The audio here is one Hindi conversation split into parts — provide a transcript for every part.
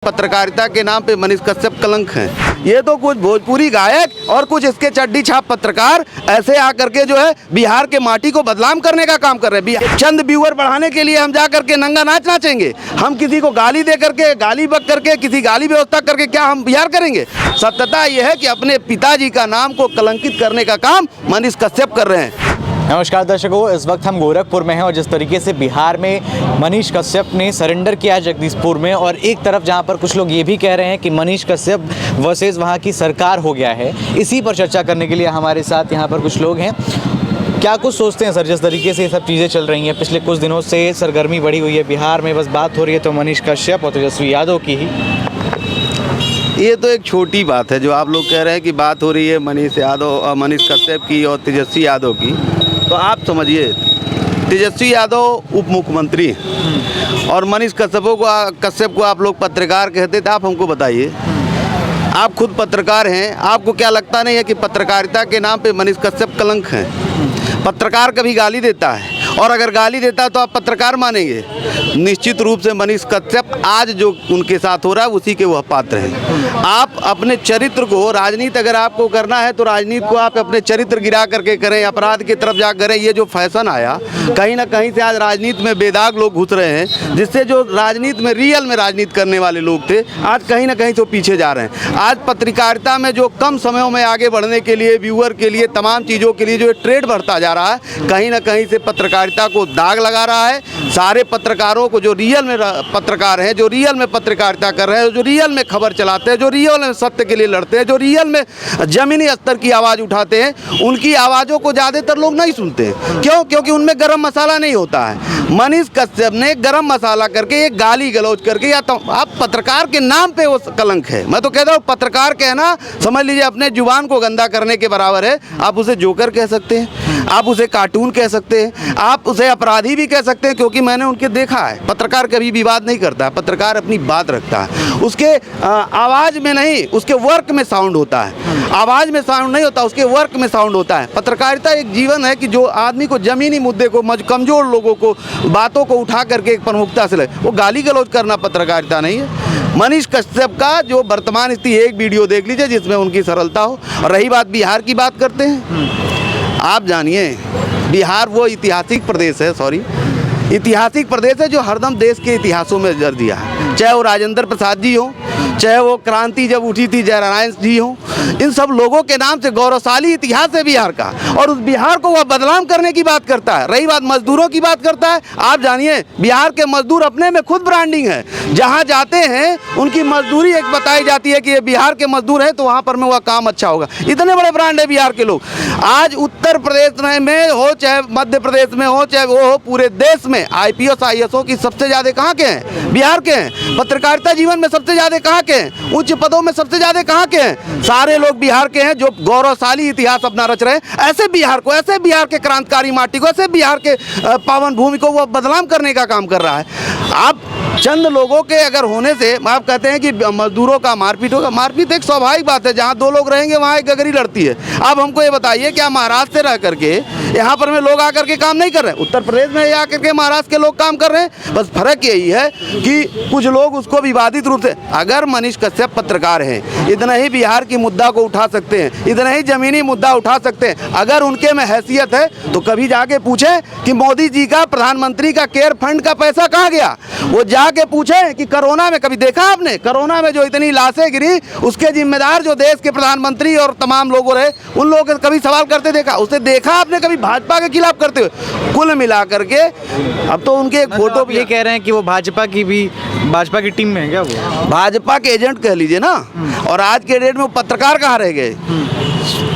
पत्रकारिता के नाम पे मनीष कश्यप कलंक हैं। ये तो कुछ भोजपुरी गायक और कुछ इसके चड्डी छाप पत्रकार ऐसे आकर के जो है बिहार के माटी को बदनाम करने का काम कर रहे हैं। चंद व्यूअर बढ़ाने के लिए हम जा करके नंगा नाच नाचेंगे? हम किसी को गाली दे करके, गाली बक करके, किसी गाली व्यवस्था करके क्या हम बिहार करेंगे? सत्यता यह है कि अपने पिताजी का नाम को कलंकित करने का काम मनीष कश्यप कर रहे हैं। नमस्कार दर्शकों, इस वक्त हम गोरखपुर में हैं और जिस तरीके से बिहार में मनीष कश्यप ने सरेंडर किया जगदीशपुर में, और एक तरफ जहां पर कुछ लोग ये भी कह रहे हैं कि मनीष कश्यप वर्सेस वहां की सरकार हो गया है, इसी पर चर्चा करने के लिए हमारे साथ यहां पर कुछ लोग हैं। क्या कुछ सोचते हैं सर, जिस तरीके से ये सब चीज़ें चल रही हैं? पिछले कुछ दिनों से सरगर्मी बढ़ी हुई है बिहार में, बस बात हो रही है तो मनीष कश्यप और तेजस्वी यादव की ही। ये तो एक छोटी बात है जो आप लोग कह रहे हैं कि बात हो रही है मनीष कश्यप की और तेजस्वी यादव की। तो आप समझिए, तेजस्वी यादव उप मुख्यमंत्री हैं और मनीष कश्यप को आप लोग पत्रकार कहते थे। आप हमको बताइए, आप खुद पत्रकार हैं, आपको क्या लगता नहीं है कि पत्रकारिता के नाम पे मनीष कश्यप कलंक हैं? पत्रकार कभी गाली देता है, और अगर गाली देता है तो आप पत्रकार मानेंगे? निश्चित रूप से मनीष कश्यप आज जो उनके साथ हो रहा है उसी के वह पात्र हैं। आप अपने चरित्र को, राजनीति अगर आपको करना है तो राजनीति को आप अपने चरित्र गिरा करके करें, अपराध की तरफ जा करें। ये जो फैशन आया, कहीं ना कहीं से आज राजनीति में बेदाग लोग घुस रहे हैं, जिससे जो राजनीति में रियल में राजनीति करने वाले लोग थे आज कहीं ना कहीं तो पीछे जा रहे हैं। आज पत्रकारिता में जो कम समयों में आगे बढ़ने के लिए, व्यूअर के लिए, तमाम चीज़ों के लिए जो ट्रेड बढ़ता जा रहा है, कहीं ना कहीं से पत्रकारिता को दाग लगा रहा है। सारे पत्रकारों को, जो रियल में पत्रकार हैं, जो रियल में पत्रकारिता कर रहे हैं, जो रियल में खबर चलाते हैं, जो रियल में सत्य के लिए लड़ते हैं, जो रियल में जमीनी स्तर की आवाज़ उठाते हैं, उनकी आवाज़ों को ज़्यादातर लोग नहीं सुनते हैं। क्यों? क्योंकि उनमें गरम मसाला नहीं होता है। मनीष कश्यप ने गरम मसाला करके, एक गाली गलौज करके, या तो आप पत्रकार के नाम पे वो कलंक है। मैं तो कहता हूँ पत्रकार कहना समझ लीजिए अपने जुबान को गंदा करने के बराबर है। आप उसे जोकर कह सकते हैं, आप उसे कार्टून कह सकते हैं, आप उसे अपराधी भी कह सकते हैं, क्योंकि मैंने उनके देखा है। पत्रकार कभी विवाद नहीं करता है, पत्रकार अपनी बात रखता है। उसके आवाज़ में नहीं, उसके वर्क में साउंड होता है। आवाज़ में साउंड नहीं होता, उसके वर्क में साउंड होता है। पत्रकारिता एक जीवन है कि जो आदमी को जमीनी मुद्दे को, कमज़ोर लोगों को, बातों को उठा करके एक प्रमुखता से लगे, वो गाली गलौज करना पत्रकारिता नहीं है। मनीष कश्यप का जो वर्तमान स्थिति, एक वीडियो देख लीजिए जिसमें उनकी सरलता हो। और रही बात बिहार की, बात करते हैं, आप जानिए बिहार वो ऐतिहासिक प्रदेश है, ऐतिहासिक प्रदेश है जो हरदम देश के इतिहासों में जर दिया है। चाहे वो राजेंद्र प्रसाद जी हो, चाहे वो क्रांति जब उठी थी जयनारायण जी हो, इन सब लोगों के नाम से गौरवशाली इतिहास है बिहार का, और उस बिहार को वह बदनाम करने की बात करता है। रही बात मजदूरों की, बात करता है। आप जानिए बिहार के मजदूर अपने में खुद ब्रांडिंग है। जहाँ जाते हैं उनकी मजदूरी एक बताई जाती है कि ये बिहार के मजदूर हैं तो वहाँ पर में वह काम अच्छा होगा। इतने बड़े ब्रांड है बिहार के लोग। आज उत्तर प्रदेश में हो, चाहे मध्य प्रदेश में हो, चाहे वो हो, पूरे देश में IPS IAS की सबसे ज़्यादा कहाँ के हैं? बिहार के हैं। पत्रकारिता जीवन में सबसे ज़्यादा कहाँ के हैं? उच्च पदों में सबसे ज़्यादा कहाँ के हैं? सारे लोग बिहार के हैं जो गौरवशाली इतिहास अपना रच रहे हैं। ऐसे बिहार को, ऐसे बिहार के क्रांतिकारी माटी को, ऐसे बिहार के पावन भूमि को वो बदनाम करने का काम कर रहा है। आप चंद लोगों के अगर होने से आप कहते हैं कि मजदूरों का मारपीट होगा। मारपीट एक स्वाभाविक बात है, जहाँ दो लोग रहेंगे वहाँ एक गगरी लड़ती है। अब हमको ये बताइए, क्या महाराष्ट्र से रह करके यहाँ पर में लोग आकर के काम नहीं कर रहे हैं? उत्तर प्रदेश में आकर के महाराष्ट्र के लोग काम कर रहे हैं। बस फर्क यही है कि कुछ लोग उसको विवादित रूप से, अगर मनीष कश्यप पत्रकार हैं, इतना ही बिहार की मुद्दा को उठा सकते हैं, इतना ही जमीनी मुद्दा उठा सकते हैं, अगर उनके में हैसियत है तो कभी जाके पूछें कि मोदी जी का, प्रधानमंत्री का केयर फंड का पैसा कहाँ गया। वो जाके पूछें कि कोरोना में, कभी देखा आपने कोरोना में जो इतनी लाशें गिरी, उसके जिम्मेदार जो देश के प्रधानमंत्री और तमाम लोगों रहे, उन लोगों से कभी सवाल करते देखा? उसे देखा आपने कभी भाजपा के खिलाफ करते हुए? कुल मिला करके अब तो उनके एक फोटो भी ये कह रहे हैं कि वो भाजपा की टीम में है क्या? वो भाजपा के एजेंट कह लीजिए ना। और आज के डेट में वो पत्रकार कहाँ रह गए?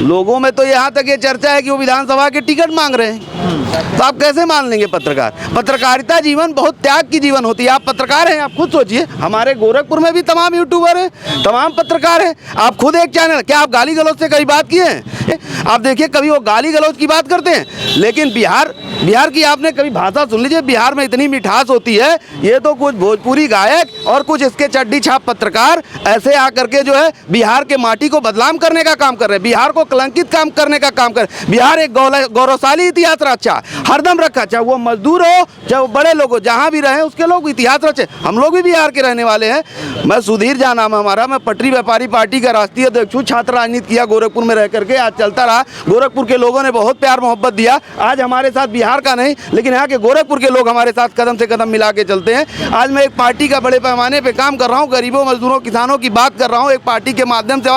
लोगों में तो यहाँ तक ये चर्चा है कि वो विधानसभा के टिकट मांग रहे हैं। तो आप कैसे मान लेंगे पत्रकार? पत्रकारिता जीवन बहुत त्याग की जीवन होती है। आप पत्रकार हैं, आप खुद सोचिए, हमारे गोरखपुर में भी तमाम यूट्यूबर हैं, तमाम पत्रकार हैं। आप खुद एक चैनल, क्या आप गाली गलौज से कई बात किए हैं? आप देखिए कभी वो गाली गलौज की बात करते हैं, लेकिन बिहार की आपने कभी भाषा सुन लीजिए, बिहार में इतनी मिठास होती है। ये तो कुछ भोजपुरी गायक और कुछ इसके चड्डी छाप पत्रकार ऐसे आकर के जो है बिहार के माटी को बदनाम करने का काम कर रहे हैं, बिहार को कलंकित काम करने का काम कर। बिहार एक गौरवशाली इतिहास रचा हरदम रखा, चाहे वो मजदूर हो चाहे वो बड़े लोग हो, जहाँ भी रहे उसके लोग इतिहास रचे। हम लोग भी बिहार के रहने वाले हैं। मैं सुधीर झा नाम है हमारा, मैं पटरी व्यापारी पार्टी का राष्ट्रीय अध्यक्ष हूँ। छात्र राजनीति किया गोरखपुर में रह करके, आज चलता रहा। गोरखपुर के लोगों ने बहुत प्यार मोहब्बत दिया। आज हमारे साथ बिहार का नहीं लेकिन यहाँ के गोरखपुर के लोग हमारे साथ कदम से कदम मिला के चलते हैं। आज मैं एक पार्टी का बड़े पैमाने पे काम कर रहा हूँ, गरीबों मजदूरों किसानों की बात कर रहा हूँ। एक पार्टी के माध्यम से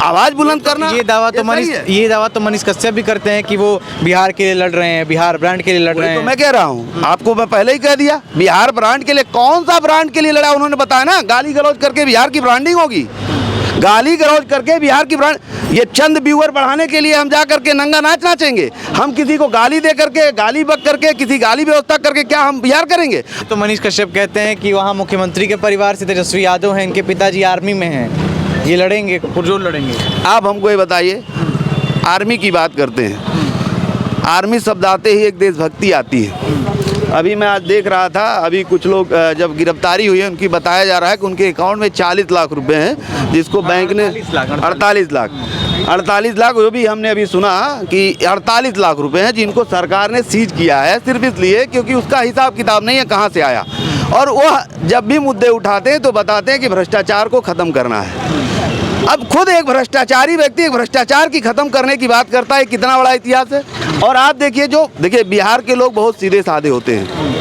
आवाज़ बुलंद करना, ये दावा तो मनीष कश्यप भी करते हैं कि वो बिहार के लिए लड़ रहे हैं, बिहार ब्रांड के लिए लड़ रहे हैं। तो मैं कह रहा हूँ आपको, मैं पहले ही कह दिया, बिहार ब्रांड के लिए कौन सा ब्रांड के लिए लड़ा उन्होंने बताया ना। गाली गलौज करके बिहार की ब्रांडिंग होगी, गाली गलौज करके बिहार की ब्रांड, ये चंद व्यूअर बढ़ाने के लिए हम जा करके नंगा नाच नाचेंगे? हम किसी को गाली दे करके, गाली बक करके, किसी गाली व्यवस्था करके क्या हम बिहार करेंगे? तो मनीष कश्यप कहते हैं कि वहाँ मुख्यमंत्री के परिवार से तेजस्वी यादव हैं, इनके पिताजी आर्मी में हैं, ये लड़ेंगे, पुरजोर लड़ेंगे। आप हमको ये बताइए, आर्मी की बात करते हैं, आर्मी शब्द आते ही एक देशभक्ति आती है। अभी मैं आज देख रहा था, अभी कुछ लोग जब गिरफ्तारी हुई है उनकी, बताया जा रहा है कि उनके अकाउंट में 40 लाख रुपए हैं, जिसको बैंक ने 48 लाख, वो भी हमने अभी सुना कि 48 लाख रुपए हैं जिनको सरकार ने सीज किया है, सिर्फ इसलिए क्योंकि उसका हिसाब किताब नहीं है कहाँ से आया। और वो जब भी मुद्दे उठाते हैं तो बताते हैं कि भ्रष्टाचार को ख़त्म करना है। अब खुद एक भ्रष्टाचारी व्यक्ति एक भ्रष्टाचार की ख़त्म करने की बात करता है, कितना बड़ा इतिहास है। और आप देखिए बिहार के लोग बहुत सीधे साधे होते हैं,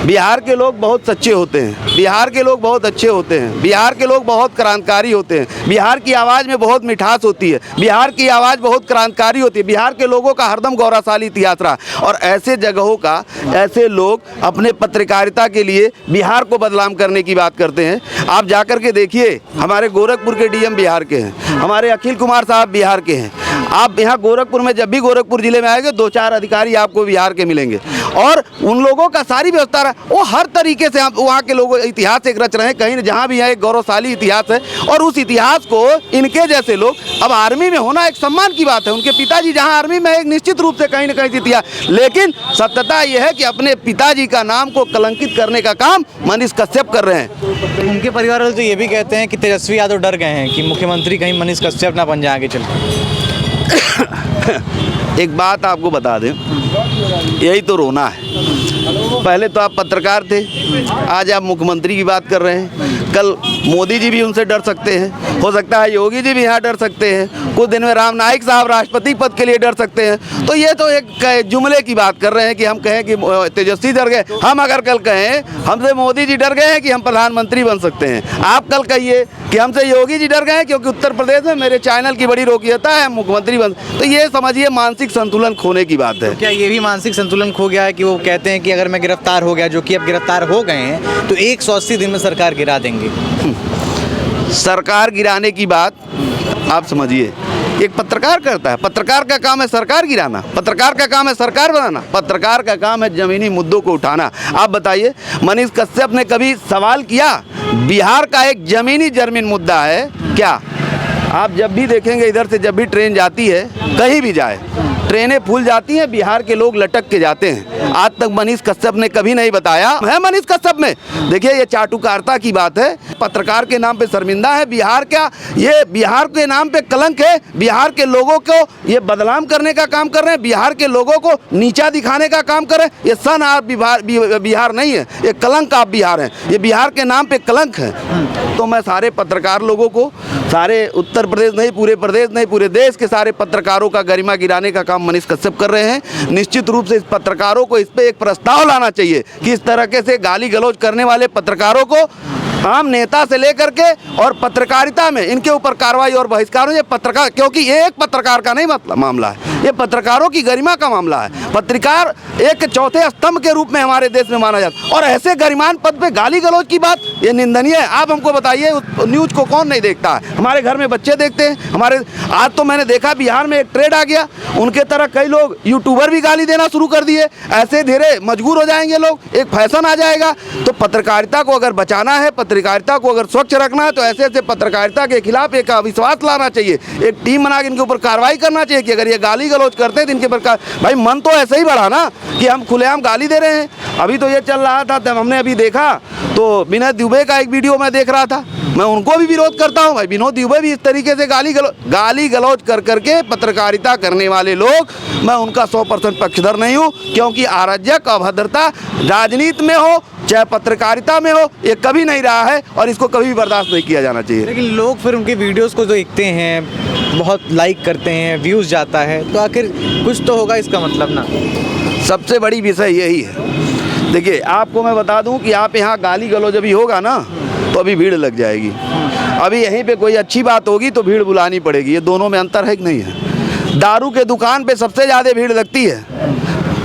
बिहार के लोग बहुत सच्चे होते हैं, बिहार के लोग बहुत अच्छे होते हैं, बिहार के लोग बहुत क्रांतिकारी होते हैं, बिहार की आवाज़ में बहुत मिठास होती है, बिहार की आवाज़ बहुत क्रांतिकारी होती है। बिहार के लोगों का हरदम गौरवशाली इतिहास रहा, और ऐसे जगहों का ऐसे लोग अपने पत्रकारिता के लिए बिहार को बदनाम करने की बात करते हैं। आप जाकर के देखिए, हमारे गोरखपुर के डीएम बिहार के हैं, हमारे अखिल कुमार साहब बिहार के हैं। आप यहाँ गोरखपुर में जब भी गोरखपुर जिले में आएंगे 2-4 अधिकारी आपको बिहार के मिलेंगे, और उन लोगों का सारी व्यवस्था रहा, वो हर तरीके से वहाँ के लोग इतिहास एक रच रहे हैं। कहीं जहाँ भी है एक गौरवशाली इतिहास है, और उस इतिहास को इनके जैसे लोग, अब आर्मी में होना एक सम्मान की बात है, उनके पिताजी जहाँ आर्मी में, एक निश्चित रूप से कहीं ना कहीं इतिहास, लेकिन सत्यता यह है कि अपने पिताजी का नाम को कलंकित करने का काम मनीष कश्यप कर रहे हैं। उनके परिवार वाले तो ये भी कहते हैं कि तेजस्वी यादव डर गए हैं कि मुख्यमंत्री कहीं मनीष कश्यप ना बन जाएंगे। चल एक बात आपको बता दें, यही तो रोना है। पहले तो आप पत्रकार थे, आज आप मुख्यमंत्री की बात कर रहे हैं। कल मोदी जी भी उनसे डर सकते हैं, हो सकता है योगी जी भी यहाँ डर सकते हैं, कुछ दिन में राम नाईक साहब राष्ट्रपति पद के लिए डर सकते हैं। तो ये तो एक जुमले की बात कर रहे हैं कि हम कहें कि तेजस्वी डर गए। हम अगर कल कहें हमसे मोदी जी डर गए हैं कि हम प्रधानमंत्री बन सकते हैं, आप कल कहिए कि हमसे योगी जी डर गए हैं क्योंकि उत्तर प्रदेश में मेरे चैनल की बड़ी लोकप्रियता है, मुख्यमंत्री बन, तो ये समझिए मानसिक संतुलन खोने की बात है। क्या ये भी मानसिक संतुलन खो गया है कि वो कहते हैं कि अगर मैं गिरफ्तार हो गया, जो कि अब गिरफ्तार हो गए हैं, तो 180 दिन में सरकार गिरा देंगे? सरकार गिराने की बात आप समझिए, एक पत्रकार करता है। पत्रकार का काम है सरकार गिराना, पत्रकार का काम है सरकार बनाना, पत्रकार का काम है जमीनी मुद्दों को उठाना। आप बताइए, मनीष कश्यप ने कभी सवाल किया? बिहार का एक जमीन मुद्दा है क्या? आप जब भी देखेंगे इधर से जब भी ट्रेन जाती है, कहीं भी जाए, ट्रेनें फूल जाती हैं, बिहार के लोग लटक के जाते हैं। आज तक मनीष कश्यप ने कभी नहीं बताया है मनीष कश्यप में। देखिए ये चाटुकारिता की बात है, पत्रकार के नाम पे शर्मिंदा है बिहार। क्या ये बिहार के नाम पे कलंक है? बिहार के लोगों को ये बदनाम करने का काम कर रहे हैं, बिहार के लोगों को नीचा दिखाने का काम कर रहे हैं। ये सन आप बिहार नहीं है, ये कलंक आप बिहार हैं, ये बिहार के नाम पे कलंक है। तो मैं सारे पत्रकार लोगों को, सारे उत्तर प्रदेश नहीं, पूरे प्रदेश नहीं, पूरे देश के सारे पत्रकारों का गरिमा गिराने का काम मनीष कश्यप कर रहे हैं। निश्चित रूप से इस पत्रकारों को इस पे एक प्रस्ताव लाना चाहिए कि इस तरह से गाली गलौज करने वाले पत्रकारों को आम नेता से लेकर के और पत्रकारिता में इनके ऊपर कार्रवाई और बहिष्कार हो। ये पत्रकार, क्योंकि ये एक पत्रकार का नहीं मतलब मामला है, ये पत्रकारों की गरिमा का मामला है। पत्रकार एक चौथे स्तंभ के रूप में हमारे देश में माना जाता है, और ऐसे गरिमान पद पे गाली गलौज की बात, ये निंदनीय है। आप हमको बताइए, उस न्यूज़ को कौन नहीं देखता है? हमारे घर में बच्चे देखते हैं। हमारे आज तो मैंने देखा बिहार में एक ट्रेड आ गया, उनके तरह कई लोग यूट्यूबर भी गाली देना शुरू कर दिए। ऐसे धीरे मजबूर हो जाएंगे लोग, एक फैशन आ जाएगा। तो पत्रकारिता को अगर बचाना है, पत्रकारिता को अगर स्वच्छ रखना है, तो ऐसे ऐसे पत्रकारिता के खिलाफ एक अविश्वास लाना चाहिए, एक टीम बना के इनके ऊपर कार्रवाई करना चाहिए कि अगर ये गाली गलौज करते हैं तो इनके ऊपर भाई मन तो ऐसे ही बढ़ा ना कि हम खुलेआम गाली दे रहे हैं। अभी तो ये चल रहा था, तब हमने अभी देखा तो विनोद दुबे का एक वीडियो मैं देख रहा था। मैं उनको भी विरोध करता हूँ भाई, विनोद दुबे भी इस तरीके से गाली गलौज कर करके पत्रकारिता करने वाले लोग, मैं उनका 100% पक्षधर नहीं हूँ, क्योंकि अराजक अभद्रता राजनीति में हो चाहे पत्रकारिता में हो, ये कभी नहीं रहा है और इसको कभी भी बर्दाश्त नहीं किया जाना चाहिए। लेकिन लोग फिर उनके वीडियोस को जो देखते हैं, बहुत लाइक करते हैं, व्यूज़ जाता है, तो आखिर कुछ तो होगा इसका मतलब ना। सबसे बड़ी विषय यही है। देखिए, आपको मैं बता दूं कि आप यहाँ गाली गलौज अभी होगा ना तो अभी भीड़ लग जाएगी। अभी यहीं पे कोई अच्छी बात होगी तो भीड़ बुलानी पड़ेगी। ये दोनों में अंतर है कि नहीं है? दारू के दुकान पे सबसे ज़्यादा भीड़ लगती है,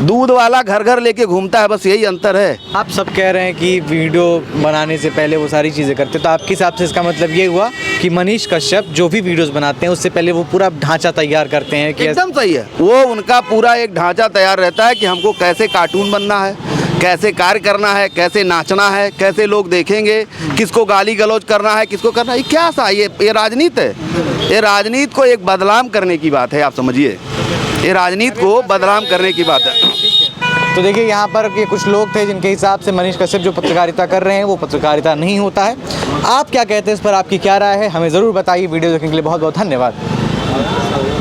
दूध वाला घर घर लेके घूमता है, बस यही अंतर है। आप सब कह रहे हैं कि वीडियो बनाने से पहले वो सारी चीज़ें करते, तो आपके हिसाब से इसका मतलब ये हुआ कि मनीष कश्यप जो भी वीडियोस बनाते हैं उससे पहले वो पूरा ढांचा तैयार करते हैं कि एकदम सही है। वो उनका पूरा एक ढांचा तैयार रहता है कि हमको कैसे कार्टून बनना है, कैसे कार्य करना है, कैसे नाचना है, कैसे लोग देखेंगे, किसको गाली गलौज करना है, किसको करना है। ये क्या सा ये राजनीति है। ये राजनीति को एक बदनाम करने की बात है, आप समझिए। ये राजनीति को बदनाम करने की बात है। तो देखिए, यहाँ पर ये कुछ लोग थे जिनके हिसाब से मनीष कश्यप जो पत्रकारिता कर रहे हैं वो पत्रकारिता नहीं होता है। आप क्या कहते हैं इस पर, आपकी क्या राय है, हमें ज़रूर बताइए। वीडियो देखने के लिए बहुत बहुत धन्यवाद।